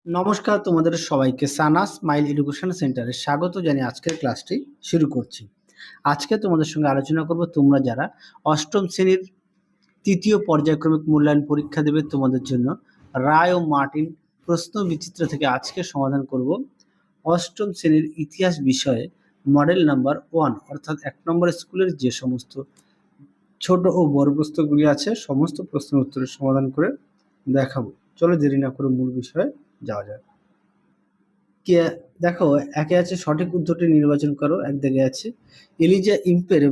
নমস্কার, তোমাদের সবাইকে সানা স্মাইল এডুকেশন সেন্টারে স্বাগত জানিয়ে আজকের ক্লাসটি শুরু করছি। আজকে তোমাদের সঙ্গে আলোচনা করব তোমরা যারা অষ্টম শ্রেণীর তৃতীয় পর্যায়ক্রমিক মূল্যায়ন পরীক্ষা দেবে তোমাদের জন্য রায় ও মার্টিন প্রশ্ন বিচিত্র থেকে আজকে সমাধান করব অষ্টম শ্রেণীর ইতিহাস বিষয়ে মডেল নাম্বার 1 অর্থাৎ 1 নম্বর স্কুলের যে সমস্ত ছোট ও বড় প্রশ্নগুলি আছে সমস্ত প্রশ্নের উত্তরের সমাধান করে দেখাবো। চলো দেরি না করে মূল বিষয়ে যাওয়া যাক। কে দেখো, একে আছে সঠিক উত্তরটি নির্বাচন করো। এক দিকে আছে এলিজা ইম্পের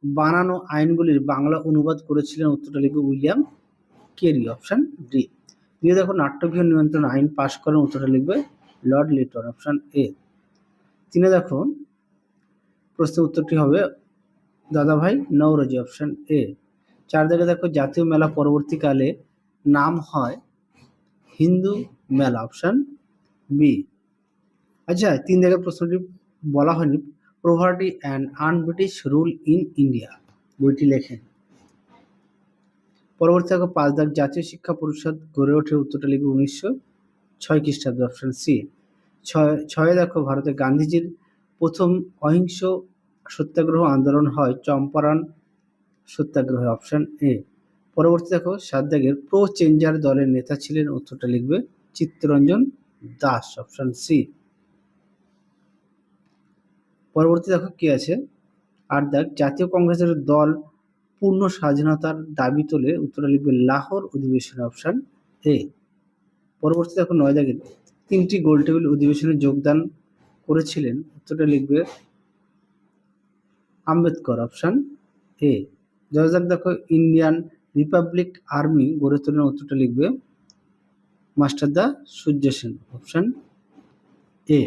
বানানো আইনগুলির বাংলা অনুবাদ করেছিলেন, উত্তরটা লিখবে উইলিয়াম কেরি, অপশন ডি। দিয়ে দেখো নাট্যগৃহ নিয়ন্ত্রণ আইন পাশ করেন, উত্তরটা লিখবে লর্ড লিটন, অপশন এ। তিনে দেখো প্রশ্নের উত্তরটি হবে দাদাভাই নওরোজি, অপশন এ। চার দিকে দেখো জাতীয় মেলা পরবর্তীকালে নাম হয় হিন্দু মেলা, অপশন বি। আচ্ছা, 3 জায়গায় প্রশ্নটি বলা হয়নি poverty and un-British rule in India, বইটি লেখেন। পরবর্তী দেখো 5 দাগ জাতীয় শিক্ষা পরিষদ গড়ে ওঠে, উত্তরটা লিখবে 1906 খ্রিস্টাব্দে, অপশন সি। ছয়ে দেখো ভারতে গান্ধীজির প্রথম অহিংস সত্যাগ্রহ আন্দোলন হয় চম্পারণ সত্যাগ্রহ, অপশন এ। পরবর্তী দেখো 7 দাগের প্রো চেঞ্জার দলের নেতা ছিলেন, উত্তরটা লিখবে চিত্তরঞ্জন দাস, অপশন সি। পরবর্তী দেখো কি আছে 8 দাগ জাতীয় কংগ্রেসের দল পূর্ণ স্বাধীনতার দাবি তোলে, উত্তরটা লিখবে লাহোর অধিবেশনে, অপশন এ। পরবর্তী দেখো 9 দাগে 3টি গোলটেবিল অধিবেশনে যোগদান করেছিলেন, উত্তরটা লিখবে আম্বেদকর, অপশন এ। 10 দাগ দেখো ইন্ডিয়ান রিপাবলিক আর্মি গড়ে তোলেন, উত্তরটা লিখবে Masterda Surya Sen, option A.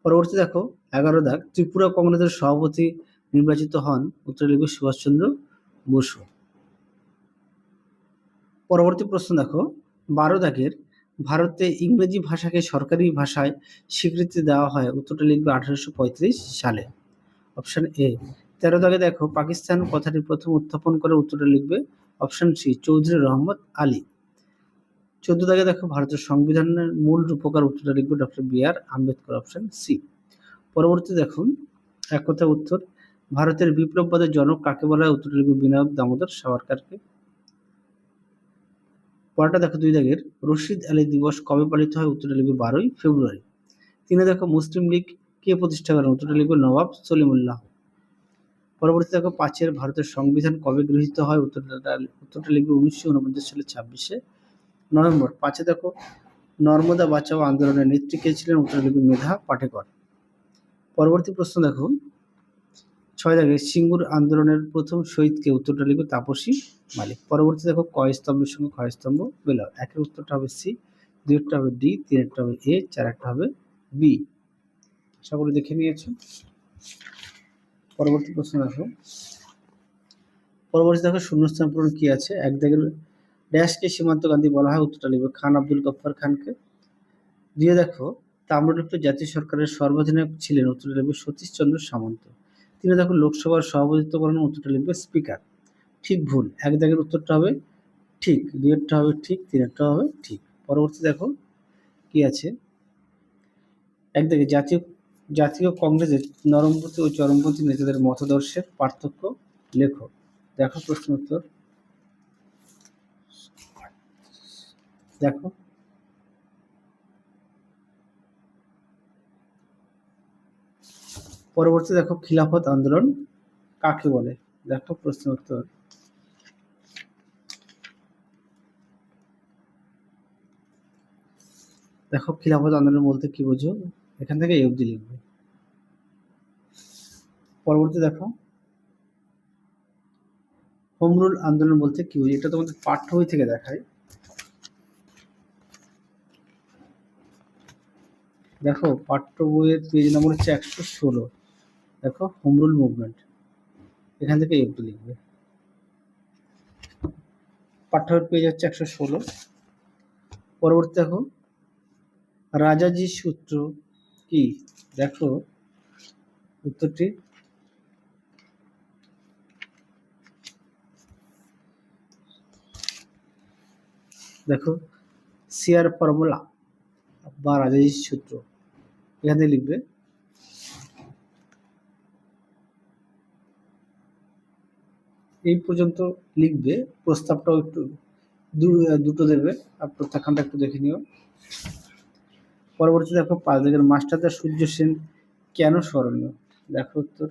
পরবর্তী দেখো 11 দাগ ত্রিপুরা কংগ্রেসের সভাপতি নির্বাচিত হন, উত্তর লিখবে সুভাষচন্দ্র বসু। পরবর্তী প্রশ্ন দেখো 12 দাগের ভারতে ইংরেজি ভাষাকে সরকারি ভাষায় স্বীকৃতি দেওয়া হয়, উত্তরটা লিখবে 1835 সালে, অপশন এ। 13 দাগে দেখো পাকিস্তান কথাটি প্রথম উত্থাপন করে, উত্তরটা লিখবে অপশন সি চৌধুরী রহমত আলী। 14 দাগে দেখো ভারতের সংবিধানের মূল রূপকার, উত্তরটা লিখবে ডক্টর বি আর আম্বেদকর, অপশন সি। পরবর্তী দেখুন এক কথা উত্তর ভারতের বিপ্লববাদের জনক কাকে বলা হয়, উত্তরটা লিখবে বিনায়ক দামোদর সাভারকরকে। পরেরটা দেখো 2 দাগের রশিদ আলী দিবস কবে পালিত হয়, উত্তরটা লিখবে 12ই ফেব্রুয়ারি। 3 দেখো মুসলিম লীগ কে প্রতিষ্ঠা করেন, উত্তরটা লিখবে নবাব সলিমুল্লাহ। পরবর্তী দেখো 5 ভারতের সংবিধান কবে গৃহীত হয়, উত্তরটা লিখবে 1949 সালের 26শে নভেম্বর। 5 দেখো নর্মদা বাঁচাও আন্দোলনের নেত্রী কে ছিলেন, উত্তরটা লিখবে মেধা পাটেকর। পরবর্তী প্রশ্ন দেখো 6 দাগে সিঙ্গুর আন্দোলনের প্রথম শহীদকে, উত্তরটা লিখবে তাপসী মালিক। পরবর্তী দেখো ক স্তম্ভের সঙ্গে খ স্তম্ভ মিলাও। একের উত্তরটা হবে সি, দুইটা হবে ডি, তিনেরটা হবে এ, চারেরটা হবে বি। সকলে দেখে নিয়েছো। পরবর্তী প্রশ্ন দেখো শূন্যস্থান পূরণ কি আছে। 1 দাগের ড্যাশকে সীমান্ত গান্ধী বলা হয়, উত্তরটা লিখবে খান আব্দুল গফফার খানকে। 2 দেখো তাম্রলিপ্ত জাতীয় সরকারের সর্বাধিনায়ক ছিলেন, উত্তরটা লিখবে সতীশ চন্দ্র সামন্ত। 3 দেখো লোকসভার সভাপতিত্ব করেন, উত্তরটা লিখবে স্পিকার। ঠিক ভুল 1 দাগের উত্তরটা হবে ঠিক, 2 হবে ঠিক, 3 হবে ঠিক। পরবর্তী দেখো কি আছে 1 দাগে জাতীয় কংগ্রেসের নরমপন্থী ও চরমপন্থী নেতাদের মতাদর্শের পার্থক্য লেখো। দেখো প্রশ্ন উত্তর দেখো পরবর্তী দেখো খিলাফত আন্দোলন কাকে বলে। দেখো প্রশ্ন উত্তর দেখো খিলাফত আন্দোলন বলতে কি বোঝো, এখান থেকে এই অবধি লিখবে। পরবর্তী দেখো হোম রুল আন্দোলন বলতে কি বোঝো, এটা তোমাদের পাঠ্য বই থেকে দেখায়। দেখো পাঠ্য বইয়ের পেজ নম্বর হচ্ছে 116। দেখো হোম রুল মুভমেন্ট, এখান থেকে এই অবধি লিখবে। পাঠ্য বইয়ের পেজ হচ্ছে 116। পরবর্তী দেখো রাজাজি সূত্র কি। দেখো উত্তরটি দেখো শেয়ার ফর্মুলা বা রাজাজি সূত্র, এখানে লিখবে। এই পর্যন্ত লিখবে, প্রস্তাবটাও একটু দুটো দেবে আর প্রত্যাখ্যানটা একটু দেখে নিও। পরবর্তী দেখো 5 দাগের মাস্টারদা সূর্য সেন কেন স্মরণীয়? দেখো উত্তর।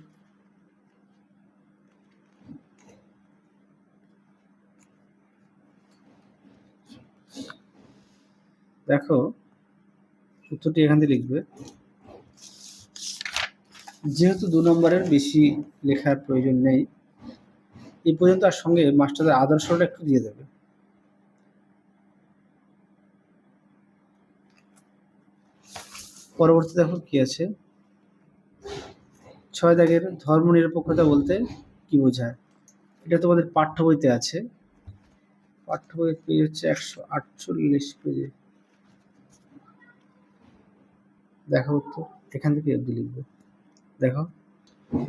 দেখো উত্তরটি এখান থেকে লিখবে। যেহেতু 2 নম্বরের বেশি লেখার প্রয়োজন নেই, এই পর্যন্ত আর সঙ্গে মাস্টারদের আদর্শটা একটু দিয়ে দেবে। পরবর্তী দেখো কি আছে, 6 দাগের ধর্ম নিরপেক্ষতা বলতে কি বোঝায়? এটা তোমাদের পাঠ্য বইতে আছে, পাঠ্য বই পেজ হচ্ছে 148 পেজে। দেখো উত্তর, এখান থেকে অবধি লিখবে। দেখো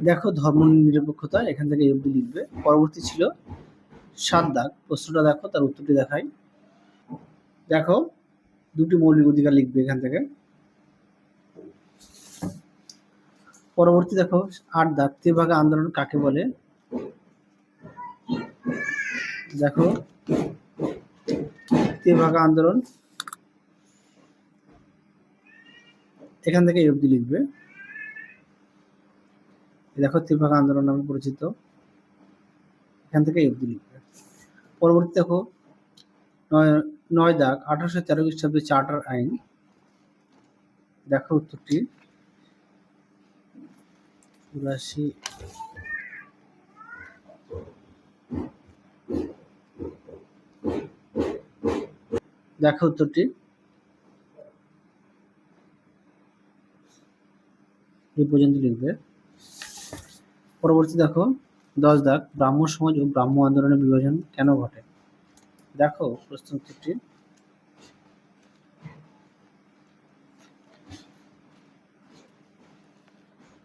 দেখো ধর্ম নিরপেক্ষতা, এখান থেকে অবধি লিখবে। পরবর্তী ছিল 7 দাগ, প্রশ্নটা দেখো, তার উত্তরটি দেখাই। দেখো দুটি মৌলিক অধিকার লিখবে এখান থেকে। পরবর্তী দেখো 8 দাগ, তেভাগা আন্দোলন কাকে বলে? দেখো তেভাগা আন্দোলন, এখান থেকে অবধি লিখবে। দেখো তেভাগা আন্দোলন নামে পরিচিত, এখান থেকে অবধি লিখবে। পরবর্তী দেখো 9 দাগ, 1813 খ্রিস্টাব্দে চার্টার আইন। দেখো উত্তরটি। 84 দেখো উত্তরটি, এই পর্যন্ত লিখবে। পরবর্তী দেখো 10 দাগ, ব্রাহ্ম সমাজ ও ব্রাহ্ম আন্দোলনের বিভাজন কেন ঘটে? দেখো প্রশ্ন উত্তরটি।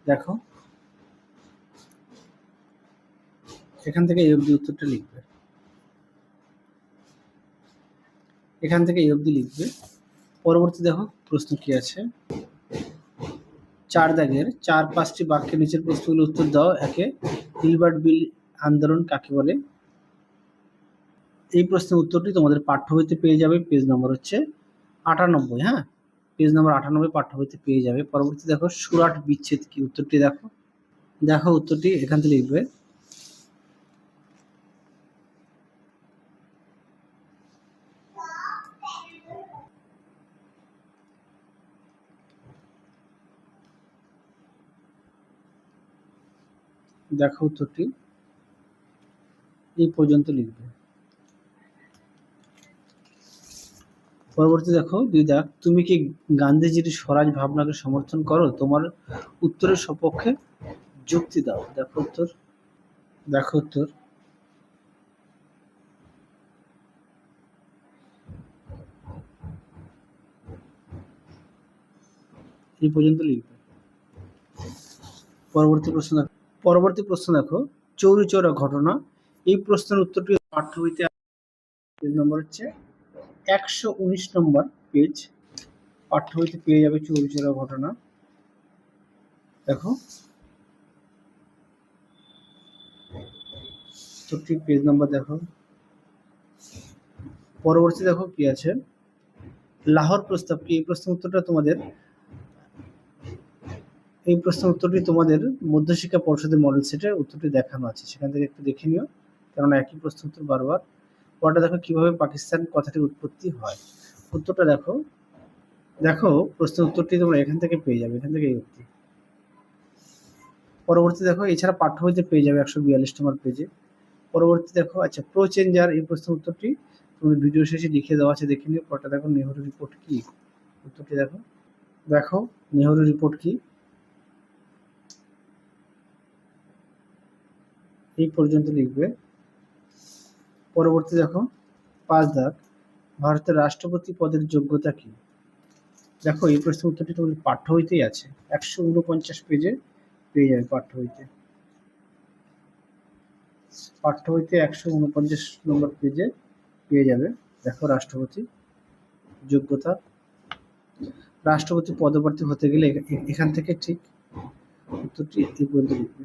দেখো এখান থেকে এই অবধি উত্তরটা লিখবে, এখান থেকে এই অবধি লিখবে। পরবর্তী দেখো প্রশ্ন কি আছে, 4 দাগের 4-5টি বাক্যের নিচের প্রশ্নগুলো উত্তর দাও। একে, হিলবার্ট বিল আন্দোলন কাকে বলে? এই প্রশ্নের উত্তরটি তোমাদের পাঠ্য বইতে পেয়ে যাবে, পেজ নম্বর হচ্ছে 98। হ্যাঁ, পেজ নম্বর 98 পাঠ্য বইতে পেয়ে যাবে। পরবর্তী দেখো সুরাট বিচ্ছেদ কি? উত্তরটি দেখো। দেখো উত্তরটি এখান থেকে লিখবে। দেখো উত্তরটি, এই পর্যন্ত লিখবে। পরবর্তী দেখো 2 দাগ, তুমি কি গান্ধীজির স্বরাজ ভাবনাকে সমর্থন করো? তোমার উত্তরের সপক্ষে যুক্তি দাও। দেখো উত্তর। দেখো উত্তর, এই পর্যন্ত লিখবে। পরবর্তী প্রশ্ন দেখো চৌরি চৌরা ঘটনা। এই প্রশ্নের উত্তরটি পাঠ্য বইতে পেজ নম্বর হচ্ছে 119 নম্বর পেজ, পাঠ্য বইতে পেয়ে যাবে চৌরি চৌরা ঘটনা। দেখো উত্তরটি পেজ নম্বর দেখো। পরবর্তী দেখো কি আছে, লাহোর প্রস্তাব কি? এই প্রশ্নের উত্তরটা তোমাদের, এই প্রশ্নের উত্তরটি তোমাদের মধ্যশিক্ষা পর্ষদের মডেল সেটের উত্তরটি দেখানো আছে, সেখান থেকে একটু দেখে নিও, কেননা একই প্রশ্ন উত্তর বারবার। পরটা দেখো কিভাবে পাকিস্তান কথাটির উৎপত্তি হয়? উত্তরটা দেখো। দেখো প্রশ্নের উত্তরটি তোমরা এখান থেকে পেয়ে যাবে, এখান থেকে এই উত্তর। পরবর্তী দেখো এছাড়া পাঠ্য বইতে পেয়ে যাবে 142 নম্বর পেজে। পরবর্তী দেখো, আচ্ছা প্রো চেঞ্জার, এই প্রশ্নের উত্তরটি তোমাদের ভিডিও শেষে লিখে দেওয়া আছে, দেখে নিও। পরটা দেখো নেহরু রিপোর্ট কি? উত্তরটি দেখো। দেখো নেহরু রিপোর্ট কি? এই পর্যন্ত লিখবে। পরবর্তী দেখো 5 দাগ, ভারতের রাষ্ট্রপতি পদের যোগ্যতা কি? দেখো এই প্রশ্নের উত্তরটি তোমাদের পাঠ্য বইতেই আছে, 149 পেজে পেয়ে যাবে। পাঠ্য বইতে 149 নম্বর পেজে পেয়ে যাবে। দেখো রাষ্ট্রপতি যোগ্যতা, রাষ্ট্রপতি পদপ্রার্থী হতে গেলে এখান থেকে ঠিক উত্তরটি এই পর্যন্ত লিখবে।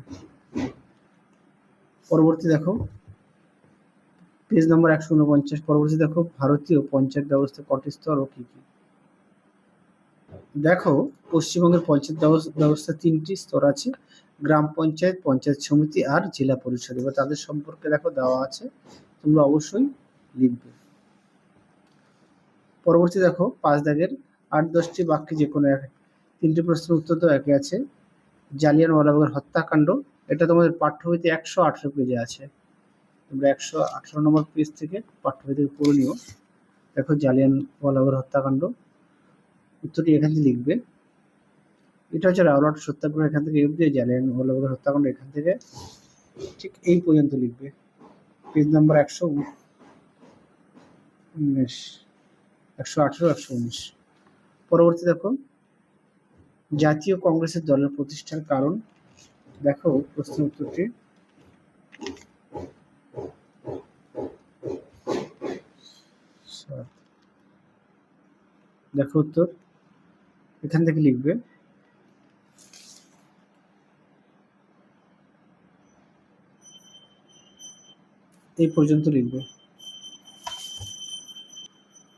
পরবর্তী দেখো পেজ নম্বর 149। পরবর্তী দেখো ভারতীয় পঞ্চায়েত ব্যবস্থা কটি স্তর ও কি কি। দেখো পশ্চিমবঙ্গের পঞ্চায়েত ব্যবস্থা 3টি স্তর আছে, গ্রাম পঞ্চায়েত, পঞ্চায়েত সমিতি আর জেলা পরিষদ। এবার তাদের সম্পর্কে দেখো দেওয়া আছে, তোমরা অবশ্যই লিখবে। পরবর্তী দেখো 5 দাগের 8-10টি বাক্যে যে কোনো 3টি প্রশ্নের উত্তর তো একই আছে। জালিয়ানওয়ালাবাগের হত্যাকাণ্ড, এটা তোমাদের পাঠ্যবইতে 118 পেজে আছে, তোমরা 118 নম্বর পেজ থেকে পাঠ্যবই থেকে পড়ে নিও। দেখো জালিয়ানওয়ালাবাগের হত্যাকাণ্ড, উত্তরটি এখান থেকে লিখবে। এটা হচ্ছে রাওলাট সত্যাগ্রহ, এখান থেকে অবধি, জালিয়ানওয়ালাবাগের হত্যাকাণ্ড এখান থেকে ঠিক এই পর্যন্ত লিখবে। Page number 119, 118, 119। পরবর্তী দেখো জাতীয় কংগ্রেসের দলের প্রতিষ্ঠার কারণ, দেখো প্রশ্ন উত্তরটি দেখো উত্তর এখান থেকে লিখবে। এই পর্যন্ত লিখবে।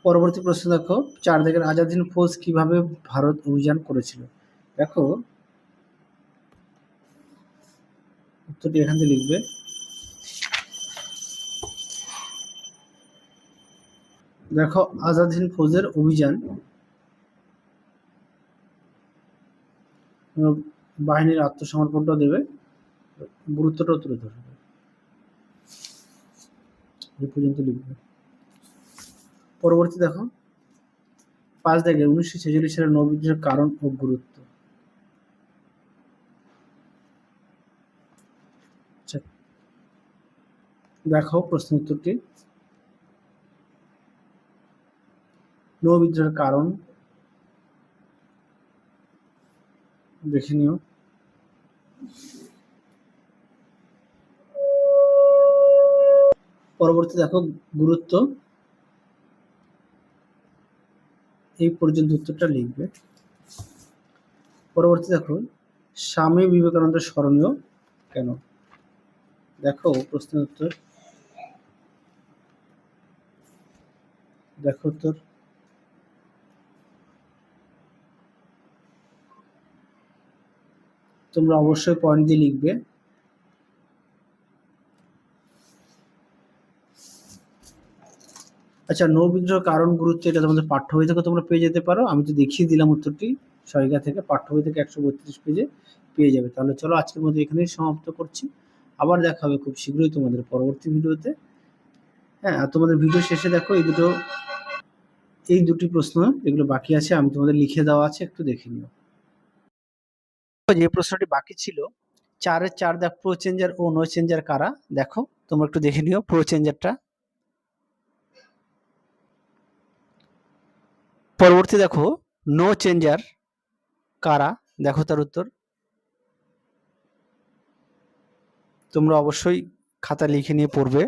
পরবর্তী প্রশ্ন দেখো 4 দাগের আজাদ হিন্দ ফৌজ কিভাবে ভারত অভিযান করেছিল। দেখো উত্তরটি এখান থেকে লিখবে। দেখো আজাদ হিন্দ ফৌজের অভিযান বাহিনীর আত্মসমর্পণটা দেবে, গুরুত্বটাও তুলে ধরবে। এই পর্যন্ত লিখবে। পরবর্তী দেখো 5 দাগের 1946 সালের নৌবিদ্রোহের কারণ ও গুরুত্ব। দেখো প্রশ্ন উত্তরটি, নৌবিদ্রোহের কারণ দেখে নিও। পরবর্তী দেখো গুরুত্ব, এই পর্যন্ত উত্তরটা লিখবে। পরবর্তী দেখো স্বামী বিবেকানন্দ স্মরণীয় কেন। দেখো প্রশ্নের উত্তর, দেখো উত্তর তোমরা অবশ্যই পয়েন্ট দিয়ে লিখবে। আচ্ছা নৌবিদ্রোহ কারণ গুরুত্ব, এটা তোমাদের পাঠ্য বই থেকে তোমরা পেয়ে যেতে পারো, আমি তো দেখিয়ে দিলাম উত্তরটি সহায়িকা থেকে, পাঠ্য বই থেকে 132 পেজে পেয়ে যাবে। তাহলে চলো আজকের মতো এখানেই সমাপ্ত করছি, আবার দেখা হবে খুব শীঘ্রই তোমাদের পরবর্তী ভিডিওতে। হ্যাঁ, আর তোমাদের ভিডিও শেষে দেখো এই দুটি প্রশ্ন এগুলো বাকি আছে, আমি তোমাদের লিখে দেওয়া আছে, একটু দেখে নিও। যে প্রশ্নটি বাকি ছিল 4-এর 4 দেখ প্রো চেঞ্জার ও নো চেঞ্জার কারা, দেখো তোমরা একটু দেখে নিও প্রো চেঞ্জারটা। পরবর্তী দেখো নো চেঞ্জার কারা, দেখো তার উত্তর তোমরা অবশ্যই খাতা লিখে নিয়ে পড়বে।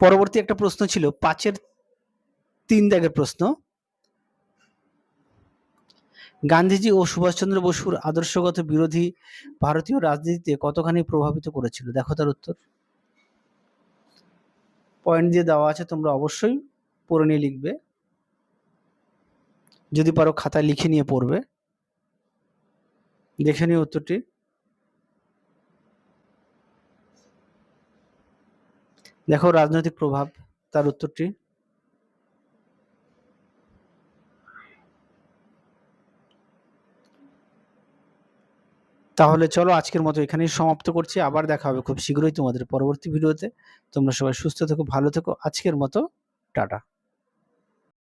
পরবর্তী একটা প্রশ্ন ছিল 5-এর 3 দাগের প্রশ্ন, গান্ধীজি ও সুভাষচন্দ্র বসুর আদর্শগত বিরোধী ভারতীয় রাজনীতিতে কতখানি প্রভাবিত করেছিল, দেখো তার উত্তর। পয়েন্ট দিয়ে দেওয়া আছে, তোমরা অবশ্যই পড়ে নিয়ে লিখবে, যদি পারো খাতায় লিখে নিয়ে পড়বে। দেখে নিও উত্তরটি। দেখো রাজনৈতিক প্রভাব, তার উত্তরটি। তাহলে চলো আজকের মতো এখানেই সমাপ্ত করছি, আবার দেখা হবে খুব শীঘ্রই তোমাদের পরবর্তী ভিডিওতে। তোমরা সবাই সুস্থ থেকো, ভালো থেকো, আজকের মতো টাটা।